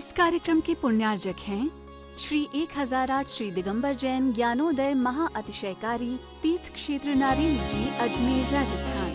इस कार्यक्रम के पुण्यार्जक हैं श्री 1008 श्री दिगंबर जैन ज्ञानोदय महाअतिशयकारी तीर्थ क्षेत्र नारेंद्र जी, अजमेर, राजस्थान।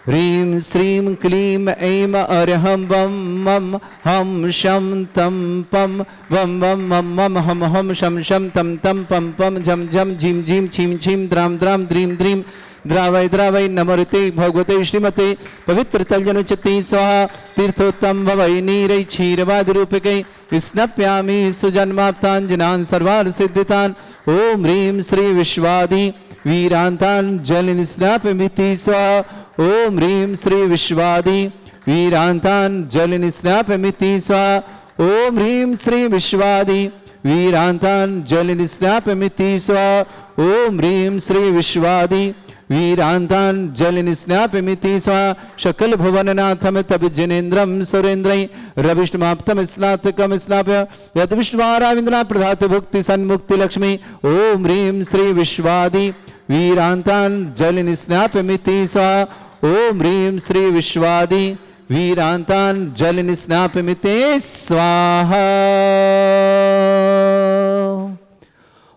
ह्रीं श्रीं क्लीं ऐं अरहं वं मं हं शं तं पं वं वं मं मं हं हं शं शं तं तं पं पं झं झं झीं झीं छीं छीं द्रां द्रां द्रीं द्रीं द्रावय द्रावय नमोते भगवते श्रीमते पवित्र तल्यनुचति स्वाहा। तीर्थोत्तम भवै नीरै क्षीरवादिरूपिकै स्नप्यामि सुजन्माप्ताञ्जनान् सर्वान् सिद्धितान्। ॐ ह्रीं श्री विश्वादि वीरान्तान् जलनिस्नापमिति स्वाहा। ॐ ह्रीं श्री विश्वादि वीरान्तान् जलनिस्नापमिति स्वाहा। ॐ ह्रीं श्री विश्वादि वीरान्तान् जलनिस्नापमिति स्वाहा। ॐ ह्रीं श्री विश्वादि वीरान्तान् जलनिस्नापमिति स्वाहा। शकल भुवननाथं तब जनेन्द्रं सुरेन्द्रै रविष्णुमाप्तं स्नातकं स्नाप्य यद विष्णुवाराविन्द्रा प्रधात भुक्ति सन्मुक्ति लक्ष्मी। ॐ ह्रीं श्री विश्वादि वीरान्तान् जलनिस्नापमिति स्वाहा। ॐ ह्रीं श्री विश्वादि वीरान्तान् जलनिस्नापमिति स्वाहा।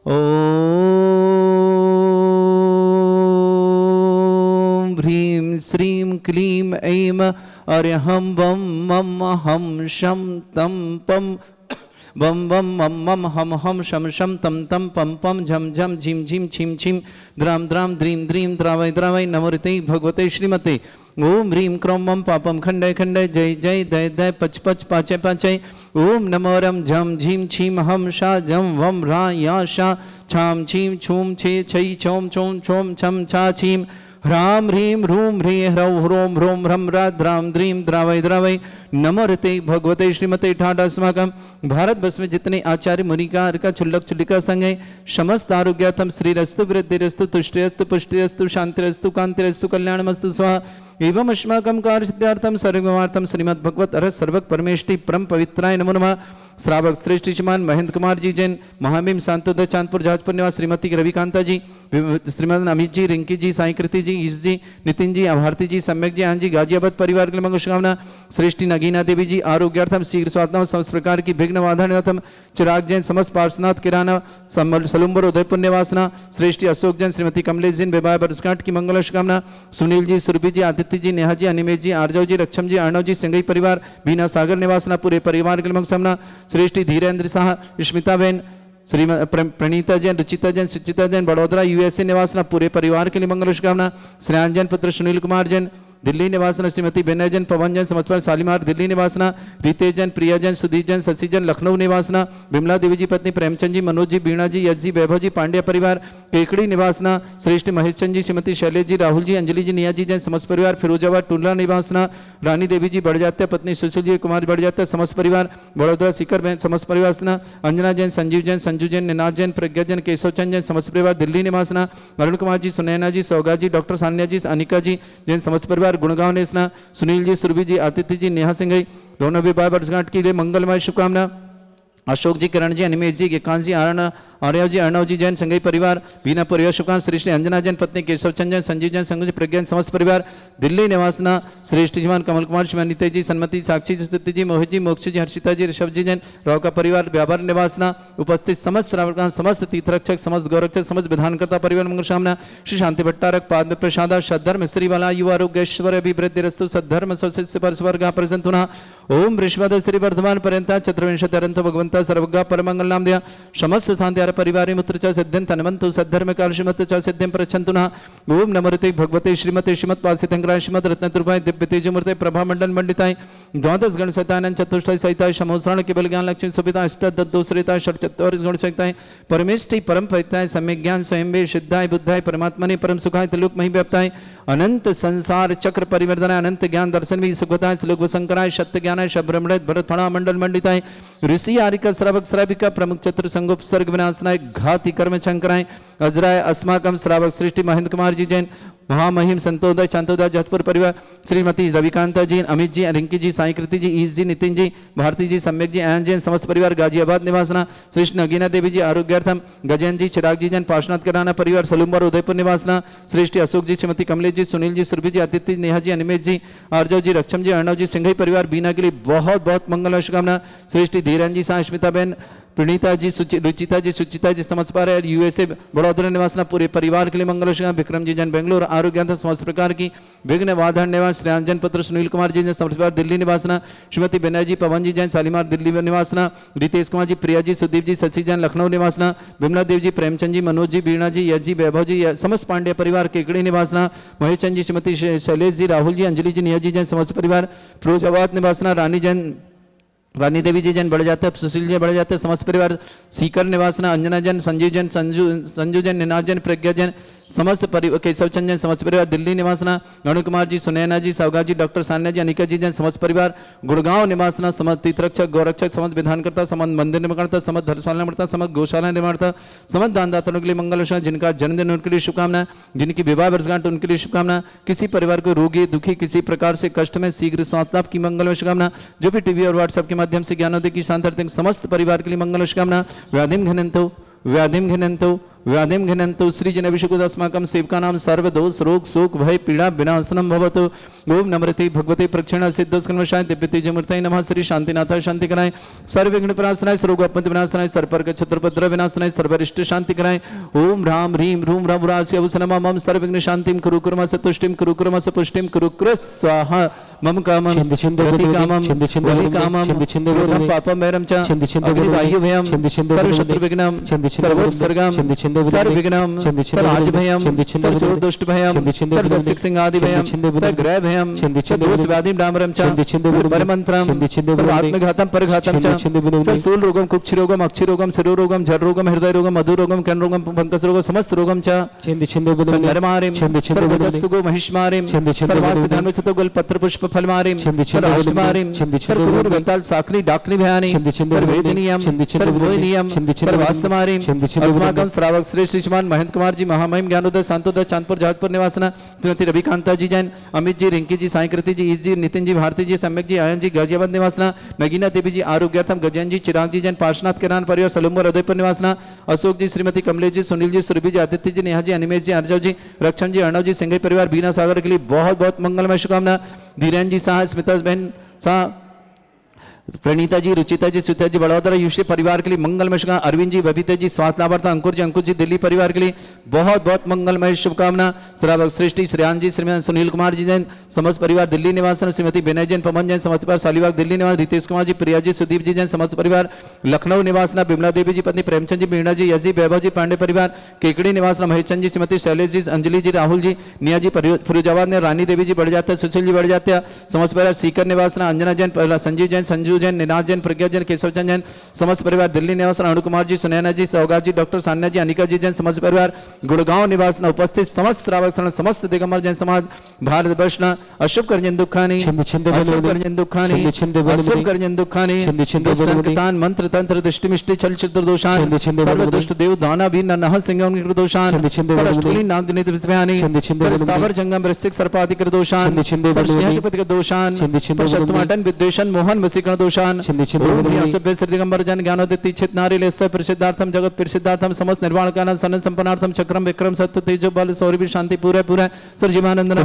ॐ ह्रीं श्रीं क्लीं ऐं अरहं वं मं हं शं तं पं वं वं मं मं हं हं शं शं तं तं पं पं झं झं झीं झीं छीं छीं द्रां द्रां द्रीं द्रीं द्रावय द्रावय नमोते भगवते श्रीमते। ओम ह्रीं क्रों मं पापं खण्डय खण्डय जय जय दय दय पच पच पाचय पाचय। ओम नमो रं झं झीं छीं हं शा झं वं रा या शा छां छीं छूं छे छै छौं छौं छौं छं छा छीं ह्रां ह्रीं ह्रूं ह्रीं ह्रौं ह्रों ह्रों ह्रं रा द्रां द्रीं द्रावय द्रावय नमोते भगवते श्रीमते। ठाठ अस्माकं भारत वर्ष में जितने आचार्य मुनिका अर्का छुल्लक छुल्लिका संग है समस्त आरोग्यार्थम श्रीरस्तु वृद्धिरस्तु तुष्टिरस्तु पुष्टिरस्तु शांतिरस्तु कांतिरस्तु कल्याणमस्तु स्वाहा। एवं अस्माकं कार्य सिद्धार्थम सर्वमार्थम श्रीमद् भगवत अरहत सर्वक परमेष्टि परम पवित्राय नमो नमः। श्रावक श्रेष्ठ श्रीमान महेंद्र कुमार जी जैन, महामहिम सांतोदय चांदपुर जहाजपुर निवास श्रीमती रविकांता जी, श्रीमद अमित जी, रिंकी जी, साई कृति जी, ईश जी, नितिन जी, भारती जी, सम्यक जी, आन जी, गाजियाबाद परिवार के लिए मंगल शुभकामना। श्रेष्ठी नगीना देवी जी आरोग्यार्थम शीघ्र स्वास्थ्य समस्त प्रकार की विघ्न वाधनार्थम। चिराग जैन समस्त पार्श्वनाथ किराना सलुम्बर उदयपुर निवासना। श्रेष्ठी अशोक जैन, श्रीमती कमलेश जैन विवाह वर्षगांठ की मंगल शुभकामना। सुनील जी, सुरभि जी, आदित्य जी, नेहा जी, अनिमेश जी, आर्जव जी, रक्षम जी, अर्णव जी, सिंगई परिवार बीना सागर निवासना पूरे परिवार के लिए मंगल शुभकामना। श्रेष्ठी धीरेन्द्र शाह, स्मिता बहन, श्री प्रणीता जैन, रुचिता जैन, सुचिता जैन बड़ोदरा यूएसए निवासना पूरे परिवार के लिए मंगल शुभकामना। श्रेयान जैन पुत्र सुनील कुमार जैन दिल्ली निवासना। श्रीमती विनय जैन, पवन जैन समस्त शालीमार दिल्ली निवासना। रितेश जैन, प्रिया जैन, सुदीप जैन, शशि जैन लखनऊ निवासना। विमला देवी जी पत्नी प्रेमचंद जी, मनोज जी, बीणा जी, यश जी, वैभव जी पांड्या परिवार केकड़ी निवासना। श्रेष्ठ महेश चंद जी, श्रीमती शैलेश जी, राहुल जी, अंजलि जी, निया जी जैन समस्त परिवार फिरोजाबाद टुल्ला निवासना। रानी देवी जी बढ़ पत्नी सुशील जी कुमार बढ़ समस्त परिवार बड़ोदरा सीकर बहन समस्त परिवासना। अंजना जैन, संजीव जैन, संजू जैन, निनाद जैन, प्रज्ञा जैन, केशव चंद जैन समस्त परिवार दिल्ली निवासना। अरुण कुमार जी, सुनैना जी, सौगा जी, डॉक्टर सान्या जी, अनिका जी जैन समस्त परिवार गुड़गांव नेसना। सुनील जी, सुरभि जी, आदित्य जी, नेहा सिंह दोनों विवाह वर्षगांठ के लिए मंगलमय शुभकामना। अशोक जी, किरण जी, अनिमेश जी, एकांश जी, आर्यव जी, अर्णव जी जैन संगई परिवार बीना परिवार शुभकामना। श्रेष्ठ अंजना जैन पत्नी केशव चंद जैन, संजीव जैन, संगू जी, प्रज्ञा समस्त परिवार दिल्ली निवासना। श्रेष्ठ जीवन कमल कुमार, श्रीमती जी, सन्मति, साक्षी जी, स्तुति जी, मोहित जी, मोक्ष जी, हर्षिता जी, ऋषभ जी जैन राव का परिवार व्यापार निवासना। उपस्थित समस्त श्रावक, समस्त तीर्थरक्षक, समस्त गौरक्षक, समस्त विधानकर्ता परिवार मंगल कामना। श्री शांति भट्टारक पाद प्रसाद सद्धर्म श्रीवाला युवा आरोग्यश्वर अभिवृद्धिरस्तु सद्धर्म स्वस्य परस्वर्गा प्रसन्ना। ओम ऋषभद श्री वर्धमान पर्यंता चतुर्विंशत्यरंत भगवंता सर्वगा परमंगल नाम दिया समस्त शांति परिवार मुत्र च सिद्धिं तन्वन्तु सद्धर्म काल श्रीमत च सिद्धिं प्रच्छन्तु नः। ओम नमोते भगवते श्रीमते श्रीमत् पासितंग्राय श्रीमद रत्नतुर्भाय दिव्य तेजमूर्ते प्रभा मंडल मंडिताय द्वादश गण सहितानंद चतुष्टय सहिताय समोसरण केवल ज्ञान लक्ष्मी सुविधा अष्टदोषरिताय षट्चत्वारिश गुण सहिताय परमेष्टि परम पवित्राय सम्यक ज्ञान स्वयं सिद्धाय बुद्धाय परमात्मने परम सुखाय त्रिलोक मही व्याप्ताय अनंत संसार चक्र परिवर्तनाय अनंत ज्ञान दर्शन भी सुखताय श्लोक शंकराय सत्य ज्ञानाय शब्रह्मणित भरत फणा मंडल मंडिताय ऋषि आरिका श्रावक श्राविका प्रमुख चतुर संगोप सर्ग विनाश निवासनाय घाति कर्म शंकराय अजराय अस्माकम श्रावक सृष्टि महेंद्र कुमार जी जैन महामहिम संतोदय शांतोदय जहतपुर परिवार श्रीमती रविकांता जी, अमित जी, रिंकी जी, साई कृति जी, ईश जी, नितिन जी, भारती जी, सम्यक जी, आयन जैन समस्त परिवार गाजियाबाद निवासना श्रेष्ठ नगीना देवी जी आरोग्यार्थम गजैन जी, चिराग जी जैन पार्शनाथ कराना परिवार सलूम्बर उदयपुर निवासना श्रेष्ठ अशोक जी, श्रीमती कमलेश जी, सुनील जी, सुरभि जी, आदित्य, नेहा जी, अनिमेश जी, आर्जव जी, रक्षम जी, अर्णव जी, सिंघई परिवार बीना के लिए बहुत बहुत मंगल शुभकामना। श्रेष्ठ धीरन जी, स्मिता बहन, प्रणीता जी, रुचिता जी, सुचिता जी समस्त पर यूएसए बड़ौदा निवासना पूरे परिवार के लिए मंगल शुभकामना। विक्रम जी जैन बेंगलुरु आरोग्य समस्त प्रकार की विघ्न वाधन निवास श्रेयांजन पुत्र सुनील कुमार जी जैन समस्त परिवार दिल्ली निवासना। श्रीमती बेनय जी, पवन जी जैन शालीमार दिल्ली निवासना। रितेश कुमार जी, प्रिया जी, सुदीप जी, शशि जैन लखनऊ निवासना। विमला देव जी, प्रेमचंद जी, मनोज जी, बीणा जी, यश जी, वैभव जी, समस्त पांड्य परिवार केकड़ी निवासना। महेश चंद जी, श्रीमती शैलेश जी, राहुल जी, अंजलि जी, निया जी जैन समस्त परिवार फिरोजाबाद निवासना। रानी देवी जी जैन बढ़ जाते हैं, सुशील जी बढ़ जाते हैं समस्त परिवार सीकर निवासना। अंजना जैन, संजीव जैन, संजू जैन, निनाद जैन, प्रज्ञा जैन समस्त परिवार, केशव चंद जैन समस्त परिवार दिल्ली निवासना। अनु कुमार जी, सुनैना जी, सौगा जी, डॉक्टर सान्या जी, अनिका जी जैन समस्त परिवार गुड़गांव निवासना। समस्त तीर्थरक्षक, गौरक्षक, समस्त विधानकर्ता, समस्त मंदिर निर्माणता, समस्त धर्मशाला निर्माणता, समस्त गौशाला निर्माणता, समस्त दानदाताओं के लिए मंगल। जिनका जन्मदिन उनके लिए शुभकामना, जिनकी विवाह वर्षगांठ उनके लिए शुभकामना। किसी परिवार को रोगी दुखी किसी प्रकार से कष्ट में शीघ्र स्वास्थ्य लाभ की मंगल में शुभकामना। जो भी टीवी और व्हाट्सएप के माध्यम से ज्ञानोदय की शांति समस्त परिवार के लिए मंगल शुभकामना। व्याधिम घनंतो व्याधिम घनंतो व्याधिम घनंतो सृजन अभिषेकोदस्माकं सेवकानां सर्वदोष रोग शोक भय पीड़ा विनाशनम भवतु। ओम नमृते भगवते प्रक्षिणा सिद्धोस्कन्वशाय दिव्यतेजमूर्तये नमः। श्री शांतिनाथाय शांति कराय, सर्वविघ्न विनाशनाय, सर्वोपद्रव विनाशनाय, सर्वपर्क छत्रोपद्रव विनाशनाय, सर्वरिष्ट शांति कराय। ओम ह्रां ह्रीं ह्रूं रघुरास्य अवसनमा मम सर्वविघ्न शांतिं कुरु कुर्म सतुष्टिं कुरु कुर्म सपुष्टिं कुरु कृ स्वाहा। मम कामं प्रतिकामं वलिकामं क्रोधं पापं वैरं च अग्निवायुभयं सर्वशत्रुविघ्नं सर्वोपसर्गं सर्वविघ्नं सर्वराजभयं सर्वदुष्टभयं सर्वसिंहादिभयं सर्वग्रहभयं सर्वदोषव्याधिं डामरं च सर्वपरमन्त्रं सर्वात्मघातं परघातं च सर्वशूलरोगं कुक्षिरोगं अक्षिरोगं शिरोरोगं जठरोगं हृदयरोगं मधुरोगं कर्णरोगं फंगसरोगं समस्त रोगं च संगरमारिं सर्वदस्सुगो महिष्मारिं सर्वासिधानुचितो पत्रपुष्प फलमारिं सर्वाष्टमारिं सर्वपूर्व गंताल साकनी डाकनी भयानी सर्ववेदनीयं सर्वमोहिनीयं सर्वास्तमारिं अस्माकं श्रावक श्रेष्ठ श्रीमान महेंद्र कुमार जी, महामहिम ज्ञानोदय शांतोदय चांदपुर जहाजपुर निवासना। श्रीमती रविकांता जी जैन, अमित जी, रिंकी जी, साई कृति जी, ईश जी, नितिन जी, भारती जी, सम्यक जी, आयन जी गाजियाबाद निवासना। नगीना देवी जी आरोग्यार्थम गजैन जी, चिराग जी जैन पार्शनाथ किरान परिवार सलूम्बर उदयपुर निवासना। अशोक जी, श्रीमती कमलेश जी, सुनील जी, सुरभि जी, आदित्य जी, नेहा जी, अनिमेश जी, अर्जव जी, रक्षण जी, अर्णव जी, सिंघई परिवार बीना सागर के लिए बहुत बहुत मंगलमय शुभकामना। धीरेन जी शाह, स्मिता बहन शाह, प्रणीता जी, रुचिता जी, सुता जी बड़ौदा यूशी परिवार के लिए मंगलमय शुभकामना। अरविंद जी, बबीता जी, स्वास्थ्य लाभार्थ अंकुर जी दिल्ली परिवार के लिए बहुत बहुत मंगलमय शुभकामना। श्रावक सृष्टि श्रेयान जी, श्रीमान सुनील कुमार जी जैन समस्त परिवार दिल्ली निवासन। श्रीमती बेनय जैन, पवन जैन समस्त परिवार शालीबाग दिल्ली निवास। रितेश कुमार जी, प्रिया जी, सुदीप जी जैन समस्त परिवार लखनऊ निवासना। विमला देवी जी पत्नी प्रेमचंद जी, बीणा जी, यश जी, वैभव जी पांडे परिवार केकड़ी निवासना। महेश चंद जी, श्रीमती शैलेश जी, अंजलि जी, राहुल जी, निया जी फिरोजाबाद ने। रानी देवी जी बढ़ जाते हैं, सुशील जी बढ़ जाते हैं समस्त परिवार सीकर निवासना। अंजना जैन, संजीव जैन, संजू जैन, निनाद जैन, प्रज्ञा जैन, केशव चंद जैन समस्त परिवार दिल्ली निवासन। अनु कुमार जी, सुनैना जी, सौगा जी, डॉक्टर सान्या जी, अनिका जी जैन समस्त परिवार गुड़गांव निवासन। उपस्थित समस्त श्रावक समस्त दिगंबर जैन समाज भारत वर्ष अशुभ करजन दुखानी अशुभ करजन दुखानी अशुभ करजन दुखानी दुष्टान मंत्र तंत्र दृष्टिमिष्टि छल छिद्र दोषान सर्व दुष्ट देव दाना भी नह सिंह उनके दोषान सर्वष्टुली नाग जनित विस्मयानी स्थावर जंगम वृश्चिक सर्पादि कर दोषान सर्वस्नेहपति के दोषान शत्रुमाटन विद्वेषण मोहन वसीकरण दोषान। दिगंबर जन ज्ञानोदित चित नारी लेस्य प्रसिद्धार्थम जगत प्रसिद्धार्थम समस्त निर्वाण कान सन संपन्नार्थम चक्रम विक्रम सत्य तेजो बल सौरभि शांति पूरे पूरे सर्वजीवानंदन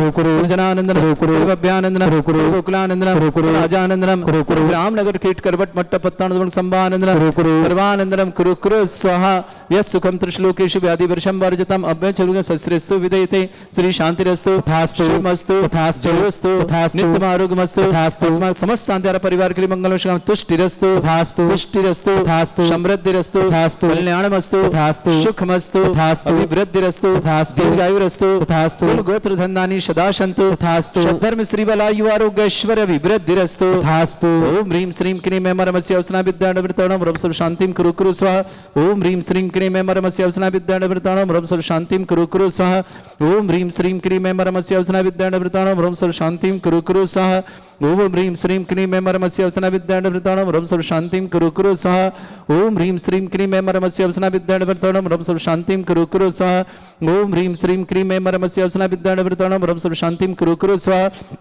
जनानंदन सर्वभ्यानंदन गोकुलानंदन राजानंदन रामनगर कीट करवट मट्ट पत्तान संभानंदन सर्वानंदनम कुरु कुरु स्वाहा यस सुखम त्रिश्लोकेषु व्याधि वर्षम वर्जतम अभ्य चरुग शस्त्रेस्तु विदयते श्री शांतिरस्तु तथास्तु शुभमस्तु तथास्तु नित्यम आरोग्यमस्तु तस्मात् समस्त शांति परिवार के लिए मंगल तुष्टिरस्तु पुष्टिरस्तु समृद्धिरस्तु कल्याणमस्तु सुखमस्तु अभिवृद्धिरस्तु दीर्घायुरस्तु कुल गोत्र धन्दानि सदा सन्तु धर्म श्रीबलायु आरोग्य ऐश्वर्य अभिवृद्धिरस्तु ओम ह्रीं श्रीं क्रीं ऐं मरमस्य अवसना विद्याणवृताणं रव सर्व शांतिं कुरु कुरु स्वाहा। ओम ह्रीं श्रीं क्रीं ऐं मरमस्य अवसना विद्याणवृताणं रव सर्व शांतिं कुरु कुरु स्वाहा। ओम ह्रीं श्रीं क्रीं ऐं मरमस्य अवसना विद्याणवृताणं रव सर्व शांतिं कुरु कुरु स्वाहा। ओम ह्रीं श्रीं क्लीं ऐं परमस्य अवसना विद्याणवृताणं रं सर्व शांतिं कुरु कुरु स्वाहा। ओम ह्रीं श्रीं क्लीं ऐं परमस्य अवसना विद्याणवृताणं रं सर्व शांतिं कुरु कुरु स्वाहा। ओम ह्रीं श्रीं क्लीं ऐं परमस्य अवसना विद्याणवृताणं रं सर्व शांतिं कुरु कुरु स्वाहा।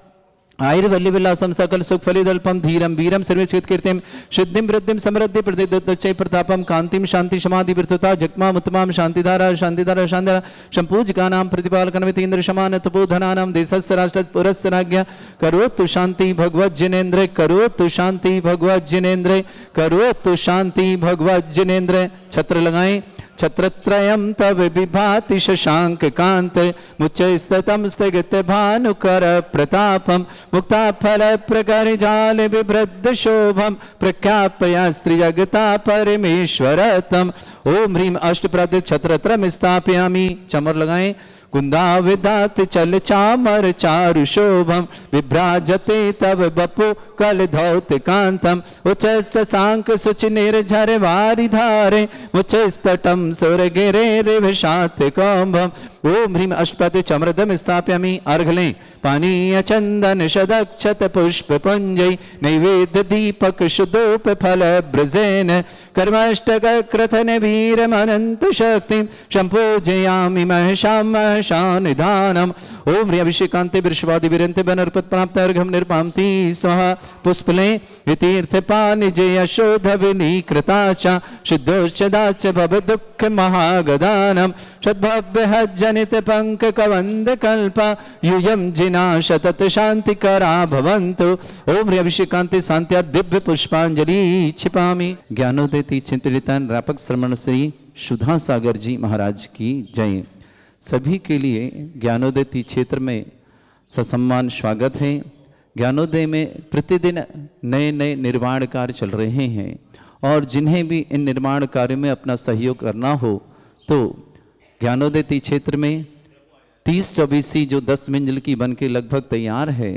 आयुर्वल्ली विलासम सकल सुख फलिदल्पम धीरम वीरम सर्वचित कीर्तिम सिद्धिं वृद्धिं समृद्धि प्रतिदत्तचै प्रतापम कांतिम शांति समाधि वृद्धता जगमाम उत्तमाम शांतिधारा शांतिधारा शांतिधारा संपूजकानां प्रतिपालकनमितेन्द्र शमान तपोधनानां देशस्य राष्ट्रस्य पुरस्य राज्ञ करोतु शांति भगवत जिनेन्द्र करोतु शांति भगवत जिनेन्द्र करोतु शांति भगवत जिनेन्द्र। छत्र लगाएं। छत्रत्रयं तव विभाति शशांक कांत मुच्चस्ततम स्थगित भानुकर प्रतापम मुक्ता फल प्रकर जाल विभ्रद शोभम प्रख्यापया स्त्रिजगता परमेश्वरतम। ओम ह्रीं अष्टप्रद छत्रत्रम स्थापयामि। चमर लगाएं। कुंदा विदात चल चामर चारु शोभम विभ्राजते तव बपु कल धौत कांतम उच्च शशांक सुच निर्झर वारि धारे मुच्च स्तटम सुर गिरे रिवशात कौंभम। ओम ह्रीं अष्टपद चमरदम स्थापयामि। अर्घ लें। पानीय चंदन शदक्षत पुष्प पुंजय नैवेद्य दीपक शुद्धोप फल ब्रजेन कर्मष्टक क्रथन वीरम अनंत शक्ति संपूजयामि महशाम शानिधानम। ओम ह्रीं अभिषेकांते वृषवादि विरंते बनर्पत प्राप्त अर्घम निर्पामति स्वाहा। पुष्पले तीर्थ पानि जय शोध विनीकृताचा सिद्धोच्चदाच भव दुख महागदानम सद्भव्य जनित पंक कवंद कल्पा यूयम जिना शतत शांति करा भवन्तु। ओम ह्रीं अभिषेकांते शांत्या दिव्य पुष्पांजलि क्षिपामि। ज्ञानोदय चिंतन रापक श्रमण श्री सुधा सागर जी महाराज की जय। सभी के लिए ज्ञानोदय क्षेत्र में ससम्मान स्वागत है। ज्ञानोदय में प्रतिदिन नए नए निर्माण कार्य चल रहे हैं और जिन्हें भी इन निर्माण कार्य में अपना सहयोग करना हो तो ज्ञानोदय क्षेत्र में 30-24 जो 10 मंजिल की बन के लगभग तैयार है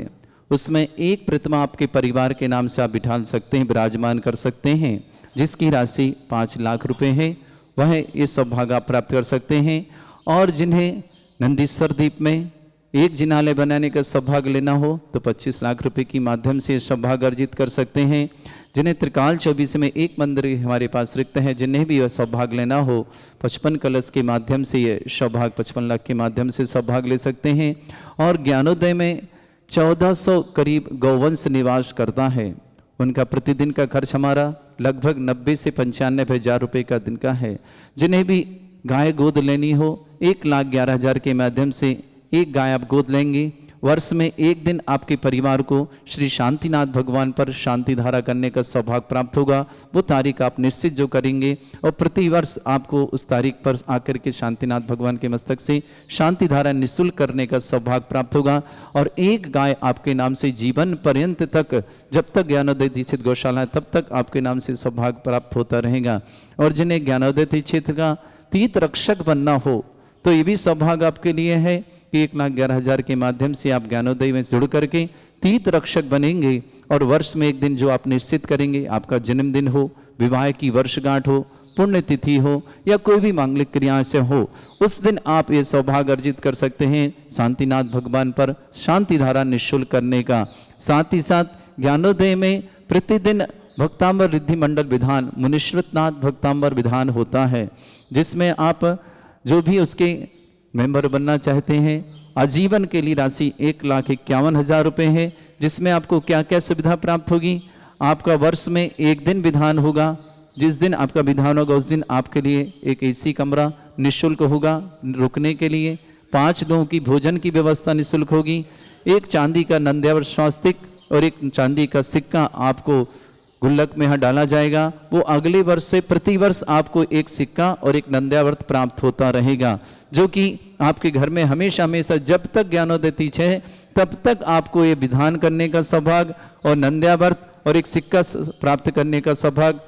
उसमें एक प्रतिमा आपके परिवार के नाम से आप बिठा सकते हैं, विराजमान कर सकते हैं, जिसकी राशि 5 लाख रुपए है। वह ये सौभाग्य आप प्राप्त कर सकते हैं। और जिन्हें नंदीश्वर द्वीप में एक जिनालय बनाने का सौभाग्य लेना हो तो 25 लाख रुपए की माध्यम से सौभाग्य अर्जित कर सकते हैं। जिन्हें त्रिकाल 24 में एक मंदिर हमारे पास रिक्त है, जिन्हें भी यह सौभाग्य लेना हो 55 कलश के माध्यम से ये सौभाग्य 55 लाख के माध्यम से सौभाग्य ले सकते हैं। और ज्ञानोदय में 1400 करीब गौवंश निवास करता है। उनका प्रतिदिन का खर्च हमारा लगभग 90 से 95 हज़ार रुपये का दिन का है। जिन्हें भी गाय गोद लेनी हो 1,11,000 के माध्यम से एक गाय आप गोद लेंगे। वर्ष में एक दिन आपके परिवार को श्री शांतिनाथ भगवान पर शांति धारा करने का सौभाग्य प्राप्त होगा। वो तारीख आप निश्चित जो करेंगे और प्रति वर्ष आपको उस तारीख पर आकर के शांतिनाथ भगवान के मस्तक से शांति धारा निःशुल्क करने का सौभाग्य प्राप्त होगा। और एक गाय आपके नाम से जीवन पर्यंत तक, जब तक ज्ञानोदय दीक्षित गौशाला है तब तक आपके नाम से सौभाग्य प्राप्त होता रहेगा। और जिन्हें ज्ञानोदय क्षेत्र का तीर्थ रक्षक बनना हो तो ये भी सौभाग्य आपके लिए है कि 1,11,000 के माध्यम से आप ज्ञानोदय में जुड़ करके तीर्थ रक्षक बनेंगे। और वर्ष में एक दिन जो आप निश्चित करेंगे, आपका जन्मदिन हो, विवाह की वर्षगांठ हो, पुण्यतिथि हो या कोई भी मांगलिक क्रिया से हो, उस दिन आप ये सौभाग्य अर्जित कर सकते हैं शांतिनाथ भगवान पर शांति धारा निःशुल्क करने का। साथ ही साथ ज्ञानोदय में प्रतिदिन भक्तांबर रिद्धि मंडल विधान मुनीश्वरनाथ भक्तांबर विधान होता है, जिसमें आप जो भी उसके मेंबर बनना चाहते हैं आजीवन के लिए राशि 1,51,000 रुपये है। जिसमें आपको क्या क्या सुविधा प्राप्त होगी। आपका वर्ष में एक दिन विधान होगा। जिस दिन आपका विधान होगा उस दिन आपके लिए एक एसी कमरा निःशुल्क होगा रुकने के लिए। 5 लोगों की भोजन की व्यवस्था निःशुल्क होगी। एक चांदी का नंद्यावर स्वास्तिक और एक चांदी का सिक्का आपको गुल्लक में यहाँ डाला जाएगा। वो अगले वर्ष से प्रति वर्ष आपको एक सिक्का और एक नंद्यावर्त प्राप्त होता रहेगा, जो कि आपके घर में हमेशा हमेशा जब तक ज्ञानोदय तिथि है तब तक आपको ये विधान करने का सौभाग्य और नंद्यावर्त और एक सिक्का प्राप्त करने का सौभाग्य।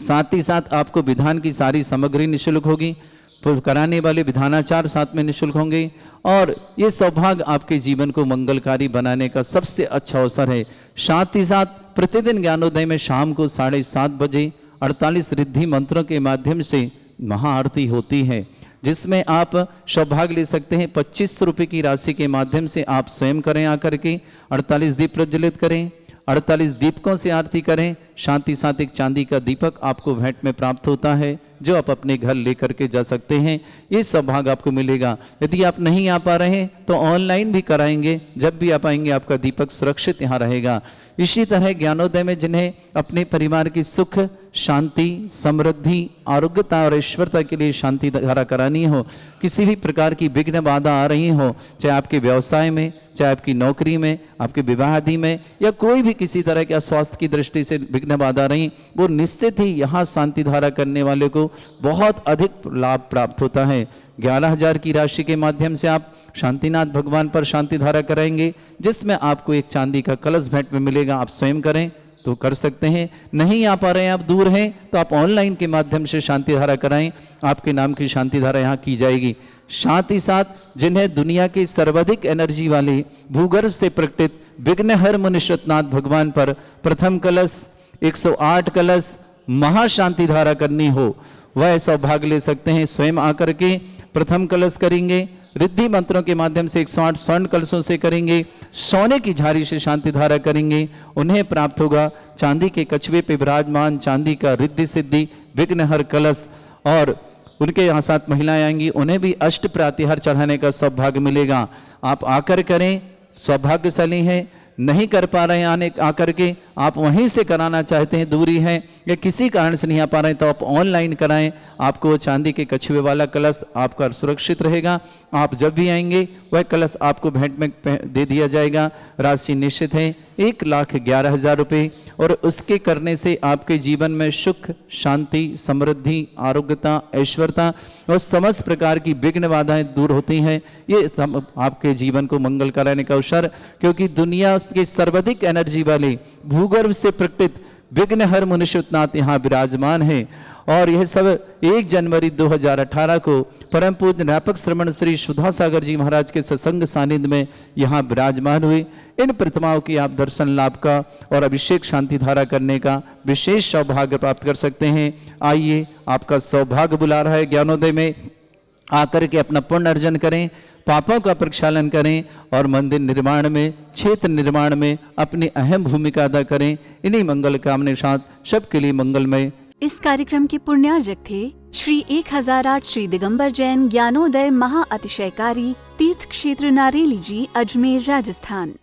साथ ही साथ आपको विधान की सारी सामग्री निःशुल्क होगी। कराने वाले विधानाचार साथ में निःशुल्क होंगे। और ये सौभाग्य आपके जीवन को मंगलकारी बनाने का सबसे अच्छा अवसर है। साथ ही साथ प्रतिदिन ज्ञानोदय में शाम को 7:30 बजे 48 रिद्धि मंत्रों के माध्यम से महाआरती होती है। जिसमें आप सौभाग्य ले सकते हैं। 25 रुपये की राशि के माध्यम से आप स्वयं करें, आकर के 48 दीप प्रज्वलित करें, 48 दीपकों से आरती करें। शांति साथ एक चांदी का दीपक आपको भेंट में प्राप्त होता है, जो आप अपने घर लेकर के जा सकते हैं। ये सौभाग्य आपको मिलेगा। यदि आप नहीं आ पा रहे हैं तो ऑनलाइन भी कराएंगे, जब भी आप आएंगे आपका दीपक सुरक्षित यहाँ रहेगा। इसी तरह ज्ञानोदय में जिन्हें अपने परिवार की सुख शांति समृद्धि आरोग्यता और ईश्वरता के लिए शांति धारा करानी हो, किसी भी प्रकार की विघ्न बाधा आ रही हो, चाहे आपके व्यवसाय में, चाहे आपकी नौकरी में, आपके विवाह आदि में, या कोई भी किसी तरह के स्वास्थ्य की दृष्टि से विघ्न बाधा रही, वो निश्चित ही यहाँ शांति धारा करने वाले को बहुत अधिक लाभ प्राप्त होता है। 11,000 की राशि के माध्यम से आप शांतिनाथ भगवान पर शांति धारा कराएंगे, जिसमें आपको एक चांदी का कलश भेंट में मिलेगा। आप स्वयं करें तो कर सकते हैं, नहीं आ पा रहे हैं, आप दूर हैं, तो आप ऑनलाइन के माध्यम से शांति धारा कराएं। आपके नाम की शांति धारा यहाँ की जाएगी। साथ ही साथ जिन्हें दुनिया के सर्वाधिक एनर्जी वाले भूगर्भ से प्रकटित विघ्नहर मुनीश्वरनाथ भगवान पर प्रथम कलश 108 कलश महाशांति धारा करनी हो, वह सौभाग्य ले सकते हैं। स्वयं आकर के प्रथम कलश करेंगे, रिद्धि मंत्रों के माध्यम से 108 स्वर्ण कलशों से करेंगे, सोने की झाड़ी से शांति धारा करेंगे, उन्हें प्राप्त होगा चांदी के कछुए पे विराजमान चांदी का रिद्धि सिद्धि विघ्नहर कलश। और उनके यहाँ साथ महिलाएं आएंगी, उन्हें भी अष्ट प्रातिहार चढ़ाने का सौभाग्य मिलेगा। आप आकर करें, सौभाग्यशाली हैं। नहीं कर पा रहे हैं आने आकर के, आप वहीं से कराना चाहते हैं, दूरी है या किसी कारण से नहीं आ पा रहे हैं, तो आप ऑनलाइन कराएं। आपको चांदी के कछुए वाला कलश आपका सुरक्षित रहेगा। आप जब भी आएंगे वह कलश आपको भेंट में दे दिया जाएगा। राशि निश्चित है 1,11,000 रुपये, और उसके करने से आपके जीवन में सुख शांति समृद्धि आरोग्यता ऐश्वर्यता और समस्त प्रकार की विघ्न बाधाएं दूर होती हैं। ये आपके जीवन को मंगल कराने का अवसर, क्योंकि दुनिया के सर्वाधिक एनर्जी वाले भूगर्भ से प्रकटित विघ्नहर मुनीश्वरनाथ यहाँ विराजमान है। और यह सब 1 जनवरी 2018 को परम पूज्य व्यापक श्रमण श्री सुधा सागर जी महाराज के सत्संग सानिध्य में यहाँ विराजमान हुए। इन प्रतिमाओं की आप दर्शन लाभ का और अभिषेक शांति धारा करने का विशेष सौभाग्य प्राप्त कर सकते हैं। आइए, आपका सौभाग्य बुला रहा है। ज्ञानोदय में आकर के अपना पुण्य अर्जन करें, पापों का प्रक्षालन करें और मंदिर निर्माण में क्षेत्र निर्माण में अपनी अहम भूमिका अदा करें। इन्हीं मंगल कामने साथ सबके लिए मंगलमय। इस कार्यक्रम के पुण्यार्जक थे श्री 1008 श्री दिगंबर जैन ज्ञानोदय महा अतिशयकारी तीर्थ क्षेत्र नारेली जी, अजमेर, राजस्थान।